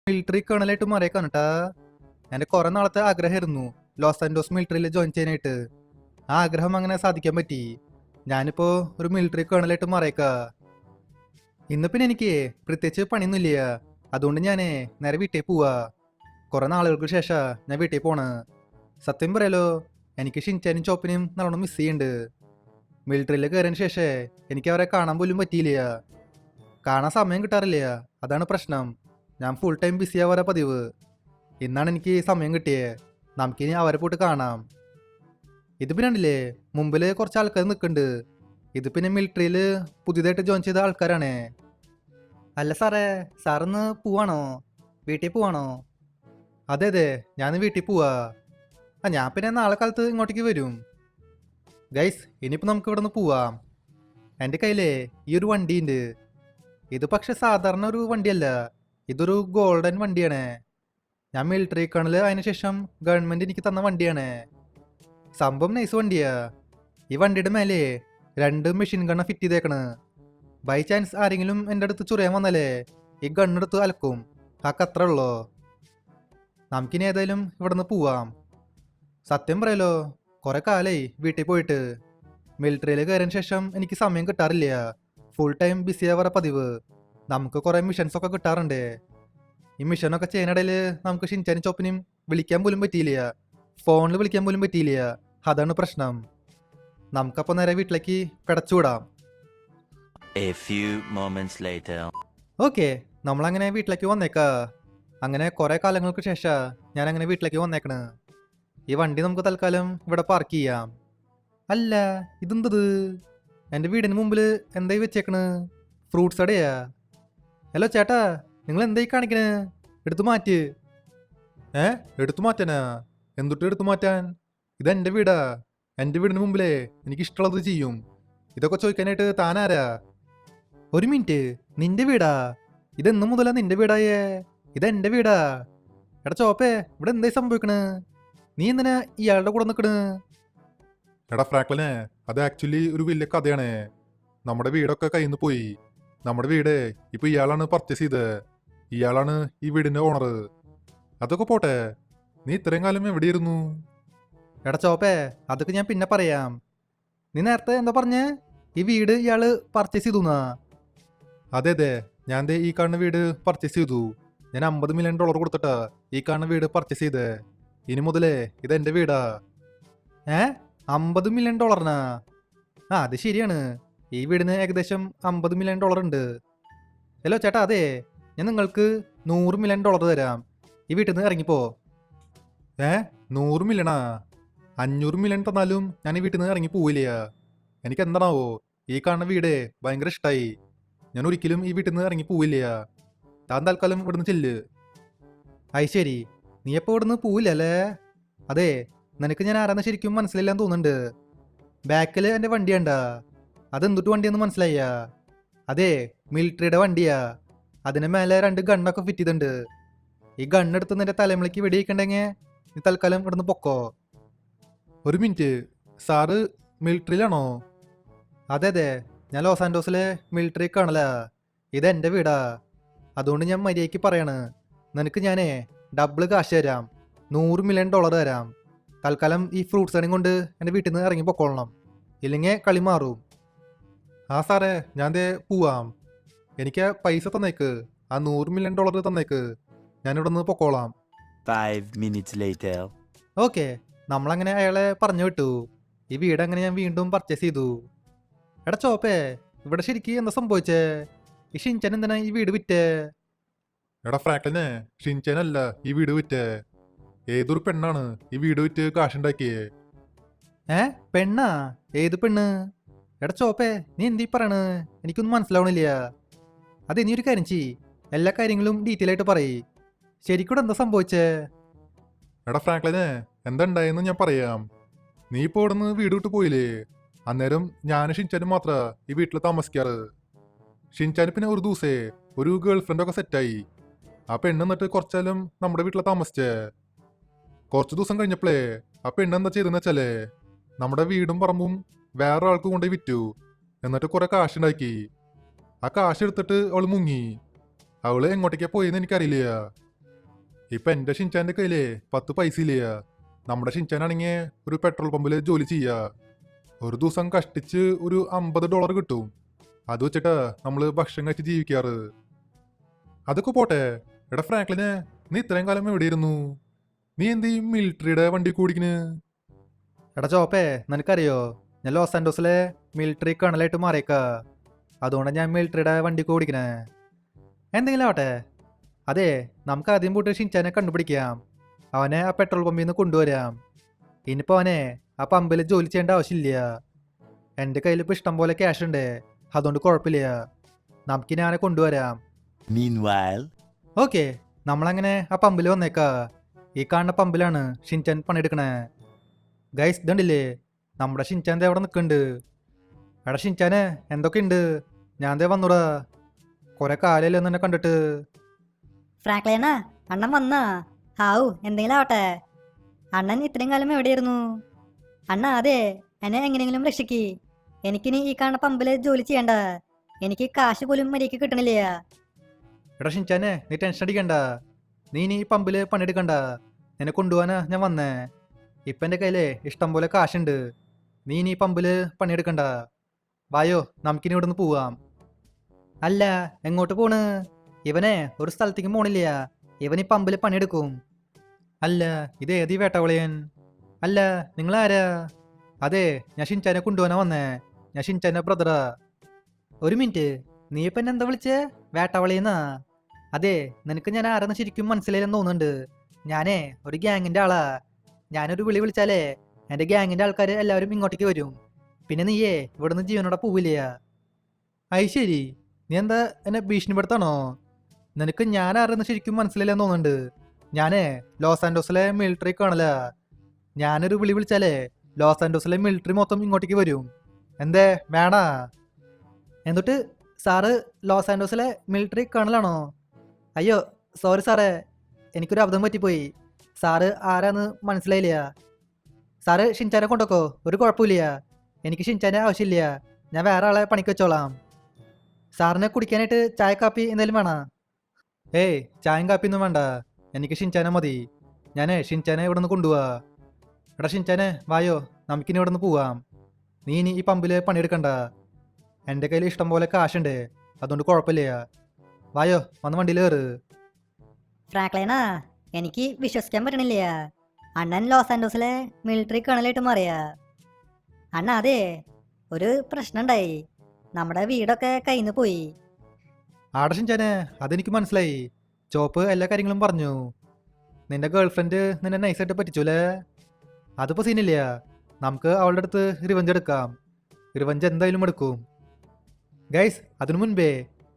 Military കേണലായിട്ട് മാറിയേക്കാണ് കേട്ടാ. എൻ്റെ കുറെ നാളത്തെ ആഗ്രഹമായിരുന്നു ലോസ് ആൻഡോസ് മിലിറ്ററിയിൽ ജോയിൻ ചെയ്യാനായിട്ട്. ആ ആഗ്രഹം അങ്ങനെ സാധിക്കാൻ പറ്റി. ഞാനിപ്പോ ഒരു മിലിറ്ററി കേണലായിട്ട് മാറിയേക്കാ. ഇന്ന് പിന്നെ എനിക്ക് പ്രത്യേകിച്ച് പണിയൊന്നുമില്ല. അതുകൊണ്ട് ഞാനേ നേരെ വീട്ടിൽ പോവാ. കുറെ നാളുകൾക്ക് ശേഷം ഞാൻ വീട്ടിൽ പോണ്. സത്യം പറയാലോ, എനിക്ക് ഷിൻചാനും ചോപ്പിനെയും നല്ലോണം മിസ് ചെയ്യുന്നുണ്ട്. മിലിറ്ററിയിൽ കയറിയതിന് ശേഷം എനിക്ക് അവരെ കാണാൻ പോലും പറ്റിയില്ല. കാണാൻ സമയം കിട്ടാറില്ല, അതാണ് പ്രശ്നം. ഞാൻ ഫുൾ ടൈം ബിസി ആവാറാ പതിവ്. ഇന്നാണ് എനിക്ക് സമയം കിട്ടിയേ. നമുക്കിനി അവരെ പോയിട്ട് കാണാം. ഇത് പിന്നെ ഉണ്ടല്ലേ, മുമ്പിൽ കുറച്ച് ആൾക്കാർ നിൽക്കുന്നുണ്ട്. ഇത് പിന്നെ മിലിറ്ററിയിൽ പുതിയതായിട്ട് ജോയിൻ ചെയ്ത ആൾക്കാരാണേ. അല്ല സാറേ, സാറിന്ന് പോവാണോ? വീട്ടിൽ പോവാണോ? അതെ അതെ, ഞാൻ വീട്ടിൽ പോവാ. ഞാൻ പിന്നെ നാളെ കാലത്ത് ഇങ്ങോട്ടേക്ക് വരും. ഗൈസ്, ഇനിയിപ്പോൾ നമുക്ക് ഇവിടെ നിന്ന് പോവാം. എൻ്റെ കയ്യിലേ ഈ ഒരു വണ്ടിയുണ്ട്. ഇത് പക്ഷെ സാധാരണ ഒരു വണ്ടിയല്ല, ഇതൊരു ഗോൾഡൻ വണ്ടിയാണ്. ഞാൻ മിലിറ്ററി കേണൽ അതിന് ശേഷം ഗവൺമെന്റ് എനിക്ക് തന്ന വണ്ടിയാണ്. സംഭവം നൈസ് വണ്ടിയാ. ഈ വണ്ടിയുടെ മേലെ 2 മെഷീൻ ഗണ്ണ ഫിറ്റ് ചെയ്തേക്കണ്. ബൈ ചാൻസ് ആരെങ്കിലും എൻ്റെ അടുത്ത് ചുറിയാൻ വന്നാലേ ഈ ഗണ്ണെടുത്ത് അലക്കും. അത്ര ഉള്ളോ. നമുക്കിനി ഏതായാലും ഇവിടെ നിന്ന് പോവാം. സത്യം പറയലോ, കുറെ കാലായി വീട്ടിൽ പോയിട്ട്. മിലിറ്ററിയിൽ കയറിയതിന് ശേഷം എനിക്ക് സമയം കിട്ടാറില്ല. ഫുൾ ടൈം ബിസി ആവാറ പതിവ്. നമുക്ക് കുറെ മിഷൻസ് ഒക്കെ കിട്ടാറുണ്ട്. ഈ മിഷനൊക്കെ ചെയ്യാനിടയിൽ നമുക്ക് ഷിൻചാനും ചോപ്പിനും വിളിക്കാൻ പോലും പറ്റിയില്ല. ഫോണിൽ വിളിക്കാൻ പോലും പറ്റിയില്ല. അതാണ് പ്രശ്നം. നമുക്കപ്പോൾ നേരെ വീട്ടിലേക്ക് പിടച്ചുവിടാം. ഓക്കെ, നമ്മളങ്ങനെ വീട്ടിലേക്ക് വന്നേക്കാ. അങ്ങനെ കുറെ കാലങ്ങൾക്ക് ശേഷം ഞാൻ അങ്ങനെ വീട്ടിലേക്ക് വന്നേക്കണ്. ഈ വണ്ടി നമുക്ക് തൽക്കാലം ഇവിടെ പാർക്ക് ചെയ്യാം. അല്ല, ഇതെന്തത്? എൻ്റെ വീടിന് മുമ്പിൽ എന്തായി വെച്ചേക്കണ്? ഫ്രൂട്ട്സ് കടയാ? ഹലോ ചേട്ടാ, നിങ്ങൾ എന്തായി കാണിക്കണേ? എടുത്തു മാറ്റ്. എടുത്തു മാറ്റാനാ? എന്തൊട്ട് എടുത്തു മാറ്റാൻ? ഇതെന്റെ വീടാ. എൻ്റെ വീടിന് മുമ്പിലേ എനിക്ക് ഇഷ്ടമുള്ളത് ചെയ്യും. ഇതൊക്കെ ചോദിക്കാനായിട്ട് താനാരാ? ഒരു മിനിറ്റ്, നിന്റെ വീടാ? ഇതെന്നു മുതലാ നിന്റെ വീടായേ? ഇതെന്റെ വീടാ. എടാ ചോപ്പേ, ഇവിടെ എന്തായി സംഭവിക്കണ്? നീ എന്തിനാ ഇയാളുടെ കൂടെ നിൽക്കണ്? എടാ ഫ്രാങ്ക്ലിനെ, അത് ആക്ച്വലി ഒരു വലിയ കഥയാണ്. നമ്മുടെ വീടൊക്കെ കയ്യിൽ നിന്ന് പോയി. നമ്മുടെ വീട് ഇപ്പൊ ഇയാളാണ് പർച്ചേസ് ചെയ്തത്. ഇയാളാണ് ഈ വീടിന്റെ ഓണർ. അതൊക്കെ പോട്ടെ, നീ ഇത്രയും കാലം എവിടെയിരുന്നു? എടാ ചോപ്പേ, അതൊക്കെ ഞാൻ പിന്നെ പറയാം. നീ നേരത്തെ എന്താ പറഞ്ഞേ? ഈ വീട് ഇയാള് പർച്ചേസ് ചെയ്തുന്നാ? അതെ അതെ, ഞാൻ ദേ ഈ കാണുന്ന വീട് പർച്ചേസ് ചെയ്തു. ഞാൻ $50 മില്യൺ കൊടുത്തിട്ടാ ഈ കാണുന്ന വീട് പർച്ചേസ് ചെയ്തേ. ഇനി മുതലേ ഇതെന്റെ വീടാ. 50 മില്യൺ ഡോളറിനാ? അത് ശരിയാണ്. ഈ വീടിന് ഏകദേശം $50 മില്യൺ ഉണ്ട്. ഹലോ ചേട്ടാ, അതെ, ഞാൻ നിങ്ങൾക്ക് $100 മില്യൺ തരാം. ഈ വീട്ടിൽ നിന്ന് ഇറങ്ങിപ്പോ. 100 മില്യണാ? 500 മില്യൺ തന്നാലും ഞാൻ ഈ വീട്ടിൽ നിന്ന് ഇറങ്ങി പോവില്ല. എനിക്ക് എന്താണാവോ, ഈ കാണുന്ന വീട് ഭയങ്കര ഇഷ്ടമായി. ഞാൻ ഒരിക്കലും ഈ വീട്ടിൽ നിന്ന് ഇറങ്ങി പോവില്ല. താൻ തൽക്കാലം ഇവിടുന്ന് ചെല്ല്. അത് ശരി, നീ എപ്പോൾ ഇവിടുന്ന് പോവില്ലല്ലേ? അതെ, നിനക്ക് ഞാൻ ആരാന്ന് ശരിക്കും മനസ്സിലായില്ലാന്ന് തോന്നുന്നുണ്ട്. ബാക്കിൽ എൻ്റെ വണ്ടി കണ്ടാ? അതെന്തൊട്ട് വണ്ടിയെന്ന് മനസ്സിലായ? അതെ, മിലിറ്ററിയുടെ വണ്ടിയാ. അതിന് മേലെ 2 ഗണ്ണൊക്കെ ഫിറ്റ് ചെയ്തിട്ടുണ്ട്. ഈ ഗണ്ണെടുത്ത് നിന്റെ തലമുളയ്ക്ക് വെടിയിക്കണ്ടെങ്കിൽ നീ തൽക്കാലം ഇവിടുന്ന് പൊക്കോ. ഒരു മിനിറ്റ്, സാറ് മിലിറ്ററിയിലാണോ? അതെ അതെ, ഞാൻ ലോസ് ആൻഡോസിലെ മിലിറ്ററി കാണലാ. ഇതെൻ്റെ വീടാ. അതുകൊണ്ട് ഞാൻ മര്യാദയ്ക്ക് പറയാണ്. നിനക്ക് ഞാനേ ഡബിൾ കാശ് തരാം. $100 മില്യൺ തരാം. തൽക്കാലം ഈ ഫ്രൂട്ട്സ് കടയും കൊണ്ട് എൻ്റെ വീട്ടിൽ നിന്ന് ഇറങ്ങി പൊക്കോളണം. ഇല്ലെങ്കിൽ കളി മാറും. സാറേ, ഞാൻ ദേ പോവാം. എനിക്ക് പൈസ തന്നേക്ക്. ആ $100 മില്യൺ തന്നേക്ക്. ഞാനിവിടെ നിന്ന് പൊക്കോളാം. 5 minutes later. ഓക്കെ, നമ്മളങ്ങനെ അയാളെ പറഞ്ഞു വിട്ടു. ഈ വീട് അങ്ങനെ ഞാൻ വീണ്ടും പർച്ചേസ് ചെയ്തു. എടാ ചോപ്പേ, ഇവിടെ ശരിക്കും എന്താ സംഭവിച്ചേ? ഈ ഷിൻചാൻ എന്തിനാ ഈ വീട് വിറ്റേ? എടാ ഫ്രാങ്ക്ലിനെ, ഷിൻചാനല്ല ഈ വീട് വിറ്റേ. ഏതൊരു പെണ്ണാണ് ഈ വീട് വിറ്റ് കാശുണ്ടാക്കിയേ. പെണ്ണാ? ഏത് പെണ്ണ്? എടാ ചോപ്പേ, നീ എന്തീ പറയണ്? എനിക്കൊന്നും മനസ്സിലാവണില്ല. അതെ, നീ ഒരു കാര്യം ചെയ്യ്, എല്ലാ കാര്യങ്ങളും ഡീറ്റെയിൽ ആയിട്ട് പറയ്. ശരിക്കൂടെ എന്താ സംഭവിച്ചേ? എടാ ഫ്രാങ്ക്ലിനെ, എന്താ ഉണ്ടായെന്ന് ഞാൻ പറയാം. നീ ഇപ്പോൾ ഇവിടെ നിന്ന് വീട് വിട്ട് പോയില്ലേ? അന്നേരം ഞാനും ഷിൻചാനും മാത്രാ ഈ വീട്ടിൽ താമസിക്കാറ്. ഷിൻചാന് പിന്നെ ഒരു ദിവസേ ഒരു ഗേൾ ഫ്രണ്ടൊക്കെ സെറ്റായി. ആ പെണ്ണ് എന്നിട്ട് കുറച്ചാലും നമ്മുടെ വീട്ടിൽ താമസിച്ചേ. കുറച്ച് ദിവസം കഴിഞ്ഞപ്പോഴേ ആ പെണ്ണ് എന്താ ചെയ്തെന്ന് വെച്ചാലേ, നമ്മുടെ വീടും പറമ്പും വേറെ ആൾക്ക് കൊണ്ടുപോയി വിറ്റു. എന്നിട്ട് കുറെ കാശുണ്ടാക്കി. ആ കാശ് എടുത്തിട്ട് അവള് മുങ്ങി. അവള് എങ്ങോട്ടേക്കാ പോയെന്ന് എനിക്കറിയില്ല. ഇപ്പൊ എന്റെ ഷിൻചാന്റെ കയ്യിലേ 10 പൈസ ഇല്ല. നമ്മുടെ ഷിൻചാനാണെങ്കിൽ ഒരു പെട്രോൾ പമ്പിൽ ജോലി ചെയ്യാ. ഒരു ദിവസം കഷ്ടിച്ച് ഒരു $50 കിട്ടും. അത് വെച്ചിട്ടാ നമ്മള് ഭക്ഷണം കഴിച്ച് ജീവിക്കാറ്. അതൊക്കെ പോട്ടെ. എടാ ഫ്രാങ്ക്ലിനെ, നീ ഇത്രയും കാലം എവിടെയിരുന്നു? നീ എന്ത് ഈ മിലിറ്ററിയുടെ വണ്ടി കൂടിക്കണ്? എടാ ചോപ്പേ, നിനക്കറിയോ ഞാൻ ലോസ് ആൻഡോസിലെ മിലിറ്ററി കേണലായിട്ട് മാറിയേക്കാ. അതുകൊണ്ടാണ് ഞാൻ മിലിറ്ററിയുടെ വണ്ടി ഓടിക്കണേ. എന്തെങ്കിലും ആവട്ടെ. അതെ, നമുക്ക് ആദ്യം പോയിട്ട് ഷിൻചാനെ കണ്ടുപിടിക്കാം. അവനെ ആ പെട്രോൾ പമ്പിൽ നിന്ന് കൊണ്ടുവരാം. ഇനിയിപ്പോൾ അവനെ ആ പമ്പിൽ ജോലി ചെയ്യേണ്ട ആവശ്യമില്ല. എൻ്റെ കയ്യിൽ ഇപ്പോൾ ഇഷ്ടം പോലെ ക്യാഷ് ഉണ്ട്. അതുകൊണ്ട് കുഴപ്പമില്ല. നമുക്കിനി അവനെ കൊണ്ടുവരാം. Meanwhile, ഓക്കെ, നമ്മളങ്ങനെ ആ പമ്പിൽ വന്നേക്കാ. ഈ കാണുന്ന പമ്പിലാണ് ഷിൻചാൻ പണിയെടുക്കണേ. ഗൈസ് ഇതുണ്ടില്ലേ, നമ്മുടെ ഷിൻചാൻ ദേ അവിടെ നിൽക്കുന്നുണ്ട്. എടാ ഷിൻചാനെ, എന്തൊക്കെയുണ്ട്? ഞാൻ ദേ വന്നൂടാ. കുറെ കാലല്ലേ എന്നെ കണ്ടിട്ട്. ഫ്രാങ്ക്ലിന, അണ്ണൻ വന്നാ? ഹാവു, എന്തെങ്കിലും ആവട്ടെ. അണ്ണൻ ഇത്രയും കാലം എവിടെയായിരുന്നു? അണ്ണ അതെ, എന്നെ എങ്ങനെയെങ്കിലും രക്ഷിക്ക്. എനിക്കിനി ഈ കാണുന്ന പമ്പില് ജോലി ചെയ്യണ്ട. എനിക്ക് കാശ് പോലും മര്യാദയ്ക്ക് കിട്ടണില്ല. എടാ ഷിൻചാനെ, നീ ടെൻഷൻ അടിക്കണ്ട. നീ ഇനി ഈ പമ്പിൽ പണിയെടുക്കണ്ട. നിന്നെ കൊണ്ടുപോകാനാ ഞാൻ വന്നേ. ഇപ്പം എൻ്റെ കയ്യിലേ ഇഷ്ടം പോലെ കാശുണ്ട്. നീ ഇനി ഈ പമ്പിൽ പണിയെടുക്കണ്ട. വായോ, നമുക്കിനി ഇവിടെ നിന്ന് പോവാം. അല്ല, എങ്ങോട്ട് പോണ്? ഇവനെ ഒരു സ്ഥലത്തേക്ക് പോണില്ല. ഇവൻ ഈ പമ്പിൽ പണിയെടുക്കും. അല്ല, ഇത് ഏതീ വേട്ടവളയൻ? അല്ല, നിങ്ങളാരാ? അതെ, ഞാൻ ഷിൻചാനെ കൊണ്ടുപോകാനാ വന്നേ. ഞാൻ ഷിൻചാൻ്റെ ബ്രദറാ. ഒരു മിനിറ്റ്, നീ ഇപ്പം എന്നെ എന്താ വിളിച്ചേ? വേട്ടവളിയെന്നാ? അതെ, നിനക്ക് ഞാൻ ആരെന്ന് ശരിക്കും മനസ്സിലായില്ലെന്ന് തോന്നുന്നുണ്ട്. ഞാനേ ഒരു ഗ്യാങ്ങിൻ്റെ ആളാ. ഞാനൊരു വിളി വിളിച്ചാലേ എൻ്റെ ഗ്യാങ്ങിൻ്റെ ആൾക്കാർ എല്ലാവരും ഇങ്ങോട്ടേക്ക് വരും. പിന്നെ നീയേ ഇവിടുന്ന് ജീവനോടെ പോവില്ല. അത് ശരി, നീ എന്താ എന്നെ ഭീഷണിപ്പെടുത്താണോ? നിനക്ക് ഞാൻ ആരെന്ന് ശരിക്കും മനസ്സിലായില്ലെന്ന് തോന്നുന്നുണ്ട്. ഞാനേ ലോസ് ആൻഡോസിലെ മിലിറ്ററി കാണല. ഞാനൊരു വിളി വിളിച്ചാലേ ലോസ് ആൻഡോസിലെ മിലിറ്ററി മൊത്തം ഇങ്ങോട്ടേക്ക് വരും. എന്തേ വേണാ? എന്നിട്ട് സാറ് ലോസ് ആൻഡോസിലെ മിലിറ്ററി കേണലാണോ? അയ്യോ സോറി സാറേ, എനിക്കൊരു അബദ്ധം പറ്റിപ്പോയി. സാറ് ആരാന്ന് മനസ്സിലായില്ല. സാറ് ഷിൻചാനെ കൊണ്ടോക്കോ, ഒരു കുഴപ്പമില്ല. എനിക്ക് ഷിൻചാനെ ആവശ്യമില്ല. ഞാൻ വേറെ ആളെ പണിക്ക് വെച്ചോളാം. സാറിന് കുടിക്കാനായിട്ട് ചായ കാപ്പി എന്തെങ്കിലും വേണോ? ഏയ്, ചായയും കാപ്പിയൊന്നും വേണ്ട. എനിക്ക് ഷിൻചാനെ മതി. ഞാൻ ഷിൻചാനെ ഇവിടെ നിന്ന് കൊണ്ടുപോവാ. എടാ ഷിൻചാനെ, വായോ, നമുക്കിനി ഇവിടെ നിന്ന് പോവാം. നീ ഇനി ഈ പമ്പിൽ പണിയെടുക്കണ്ട. എൻ്റെ കയ്യിൽ ഇഷ്ടം പോലെ കാശുണ്ട്. അതുകൊണ്ട് കുഴപ്പമില്ല. വായോ, വന്ന് വണ്ടിയിൽ കയറ്. ഫ്രാങ്ക്ലിന, എനിക്ക് വിശ്വസിക്കാൻ പറ്റണില്ല. അണ്ണൻ ലോസ് ആൻഡോസിലെ മിലിറ്ററി കേണലായിട്ട് മാറിയാ. അണ്ണ അതെ, ഒരു പ്രശ്നം ഉണ്ടായി. നമ്മുടെ വീടൊക്കെ കയ്യിൽ നിന്ന് പോയി. ആടെ ഷിൻചാനെ, അതെനിക്ക് മനസ്സിലായി. ചോപ്പ് എല്ലാ കാര്യങ്ങളും പറഞ്ഞു. നിന്റെ ഗേൾഫ്രണ്ട് നിന്നെ നൈസായിട്ട് പറ്റിച്ചൂലേ? അതിപ്പോൾ സീനില്ല. നമുക്ക് അവളുടെ അടുത്ത് റിവഞ്ച് എടുക്കാം. റിവഞ്ച് എന്തായാലും എടുക്കും. ഗൈസ്, അതിനു മുൻപേ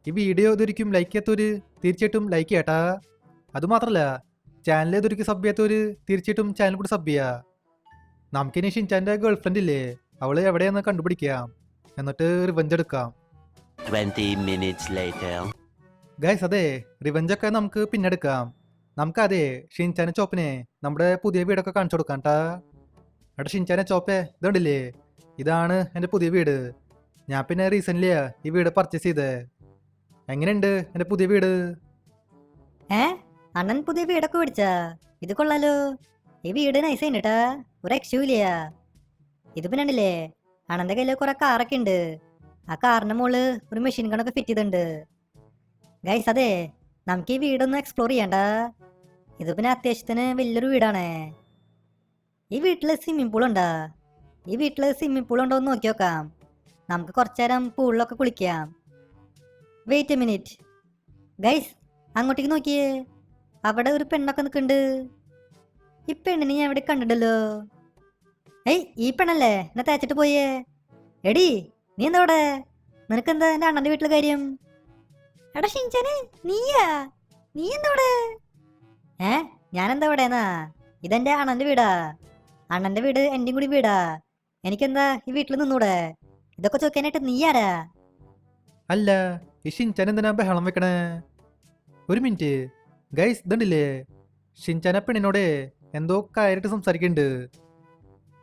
ഈ വീഡിയോ ഇതൊരിക്കും ലൈക്ക് ചെയ്യാത്തവര് തീർച്ചയായിട്ടും ലൈക്ക് ചെയ്യട്ടാ. അതുമാത്രമല്ല, ചാനൽ ഇതൊരിക്കും സബ് ചെയ്യാത്തവര് തീർച്ചയായിട്ടും ചാനൽ കൂടി സബ് ചെയ്യുക. നമുക്കിനി ഷിൻചാൻ്റെ ഗേൾഫ്രണ്ട് ഇല്ലേ, അവള് എവിടെയാന്ന് കണ്ടുപിടിക്കാം. എന്നിട്ട് റിവഞ്ച് എടുക്കാം. 20 minutes later. ഗൈസ് അതെ, റിവഞ്ചൊക്കെ നമുക്ക് പിന്നെ എടുക്കാം. നമുക്കതെ ഷിൻചാനെ ചോപ്പിനെ നമ്മുടെ പുതിയ വീടൊക്കെ കാണിച്ചു കൊടുക്കാം ട്ടാ. എടാ ഷിൻചാനെ ചോപ്പേ, ഇതുണ്ടല്ലേ, ഇതാണ് എൻ്റെ പുതിയ വീട്. ഞാൻ പിന്നെ റീസെൻ്റ്ലിയാ ഈ വീട് പർച്ചേസ് ചെയ്തേ. എങ്ങനെയുണ്ട് എൻ്റെ പുതിയ വീട്? ഏ, അണ്ണൻ പുതിയ വീടൊക്കെ മേടിച്ചാ? ഇത് കൊള്ളാലോ. ഈ വീട് നൈസ് ഉണ്ട്. ഒരു രക്ഷയില്ല. ഇത് പിന്നെ ഉണ്ടല്ലേ, അണ്ണൻ്റെ കയ്യിൽ കുറെ കാറൊക്കെ ഉണ്ട്. ആ കാറിന്റെ മുകളിൽ ഒരു മെഷീൻ ഗണ്ണൊക്കെ ഫിറ്റ് ചെയ്തിട്ടുണ്ട്. ഗൈസ് അതെ, നമുക്ക് ഈ വീടൊന്ന് എക്സ്പ്ലോർ ചെയ്യണ്ട. ഇത് പിന്നെ അത്യാവശ്യത്തിന് വലിയൊരു വീടാണ്. ഈ വീട്ടില് സ്വിമ്മിംഗ് പൂൾ ഉണ്ടാ? ഈ വീട്ടില് സ്വിമ്മിംഗ് പൂൾ ഉണ്ടോ എന്ന് നോക്കി നോക്കാം. നമുക്ക് കുറച്ചു നേരം പൂളിലൊക്കെ കുളിക്കാം. വെയിറ്റ് എ മിനിറ്റ് ഗൈസ്, അങ്ങോട്ടേക്ക് നോക്കിയേ. അവിടെ ഒരു പെണ്ണൊക്കെ നിൽക്കുന്നുണ്ട്. ഈ പെണ്ണിനെ ഞാൻ എവിടെ കണ്ടിട്ടല്ലോ. ഏയ്, ഈ പെണ്ണല്ലേ എന്നെ തേച്ചിട്ട് പോയേ? എടി, നീ എന്താ ഇവിടെ? നിനക്കെന്താ എൻ്റെ അണ്ണൻ്റെ വീട്ടിലെ കാര്യം? എടാ ഷിൻചാനെ, നീയാ? നീ എന്താ ഇവിടെ? ഞാനെന്താ ഇവിടെ എന്നാ? ഇതെന്റെ അണ്ണൻ്റെ വീടാ. അണ്ണൻ്റെ വീട് എൻ്റെയും കൂടി വീടാ. എനിക്കെന്താ ഈ വീട്ടിൽ നിന്നൂടെ? ഇതൊക്കെ ചോദിക്കാനായിട്ട് നീ ആരാ? അല്ല, ഈ ഷിൻചാൻ എന്തിനാ ബഹളം വെക്കണേ? ഒരു മിനിറ്റ് ഗൈസ്, ഇതുണ്ടല്ലേ, ഷിൻചാനെ പെണ്ണിനോട് എന്തോ കാര്യമായിട്ട് സംസാരിക്കുന്നുണ്ട്.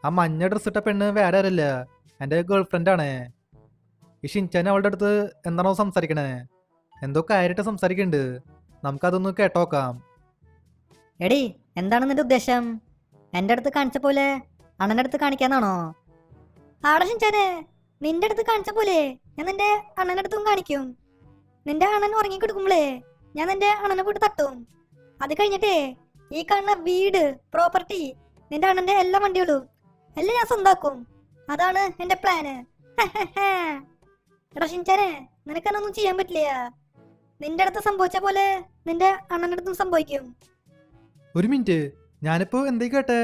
ആ മഞ്ഞ ഡ്രസ് ഇട്ട പെണ്ണ് വേറെ ആരല്ല, എൻ്റെ ഗേൾഫ്രണ്ടാണ്. ഈ ഷിൻചാൻ അവളുടെ അടുത്ത് എന്താണോ സംസാരിക്കണേ? എന്തോ കാര്യമായിട്ട് സംസാരിക്കുന്നുണ്ട്. നമുക്കതൊന്ന് കേട്ടോക്കാം. എടി എന്താണ് നിന്റെ ഉദ്ദേശം? എൻ്റെ അടുത്ത് കാണിച്ച പോലെ അണ്ണൻ്റെ അടുത്ത് കാണിക്കാന്നാണോ? ആടെ ഷിൻചാനെ, നിന്റെ അടുത്ത് കാണിച്ച പോലെ ഞാൻ നിന്റെ അണ്ണൻ്റെ അടുത്തും കാണിക്കും. നിന്റെ അണ്ണൻ ഉറങ്ങിക്കിടക്കുമ്പോളേ ഞാൻ നിന്റെ അണ്ണനെ കൂട്ടി തട്ടും. അത് കഴിഞ്ഞിട്ടേ ഈ കാണുന്ന വീട്, പ്രോപ്പർട്ടി, നിന്റെ അണ്ണന്റെ എല്ലാ വണ്ടികളും എല്ലാം ഞാൻ സ്വന്താക്കും. അതാണ് എന്റെ പ്ലാന്. എടാ ഷിൻചാനെ, നിനക്കെന്നൊന്നും ചെയ്യാൻ പറ്റില്ല. നിന്റെ അടുത്ത് സംഭവിച്ച പോലെ നിന്റെ അണ്ണന്റെ അടുത്തും സംഭവിക്കും. ഒരു മിനിറ്റ്, ഞാനിപ്പോ എന്തേ കേട്ടെ?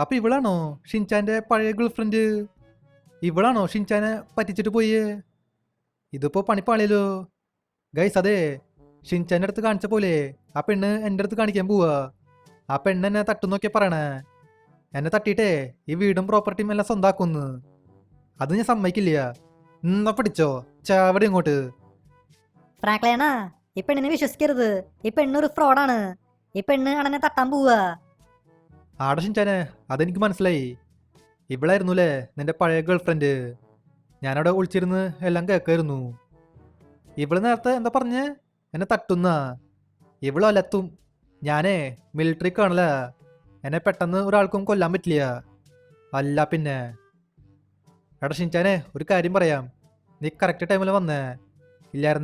അപ്പൊ ഇവളാണോ ഷിൻചാന്റെ പഴയ ഗേൾഫ്രണ്ട്? ഇവളാണോ ഷിൻചാനെ പറ്റിച്ചിട്ട് പോയേ? ഇതിപ്പോ പണിപ്പാളിയല്ലോ ഗൈസ്. അതെ, ഷിൻചാന്റെ അടുത്ത് കാണിച്ച പോലെ ആ പെണ്ണ് എൻ്റെ അടുത്ത് കാണിക്കാൻ പോവാ. ആ പെണ്ണ് എന്നെ തട്ടുന്നൊക്കെ പറയണേ. എന്നെ തട്ടിയിട്ടേ ഈ വീടും പ്രോപ്പർട്ടിയും എല്ലാം സ്വന്താക്കുന്നു. അത് ഞാൻ സമ്മതിക്കില്ല. എന്നാ പിടിച്ചോ ചാവടി ഇങ്ങോട്ട്. ഫ്രാങ്ക്ലേണ, ഈ പെണ്ണിനെ വിശ്വസിക്കരുത്. ഈ പെണ്ണൊരു ഫ്രോഡാണ്. ഈ പെണ്ണ് അണ്ണനെ തട്ടാൻ പോവാ. ആടെ ഷിൻചാനെ, അതെനിക്ക് മനസ്സിലായി. ഇവളായിരുന്നുല്ലേ നിന്റെ പഴയ ഗേൾഫ്രണ്ട്. ഞാനവിടെ ഒളിച്ചിരുന്ന് എല്ലാം കേൾക്കായിരുന്നു. ഇവള് നേരത്തെ എന്താ പറഞ്ഞ് എന്നെ തട്ടുന്ന? ഇവള് അലത്തും. ഞാനേ മിലിറ്ററി കാണല. എന്നെ പെട്ടെന്ന് ഒരാൾക്കും കൊല്ലാൻ പറ്റില്ല. അല്ല പിന്നെ. എടാ ഷിൻചാനെ, ഒരു കാര്യം പറയാം. നീ കറക്റ്റ് ടൈമിൽ വന്നേ. ഇല്ലായിരുന്നെങ്കിൽ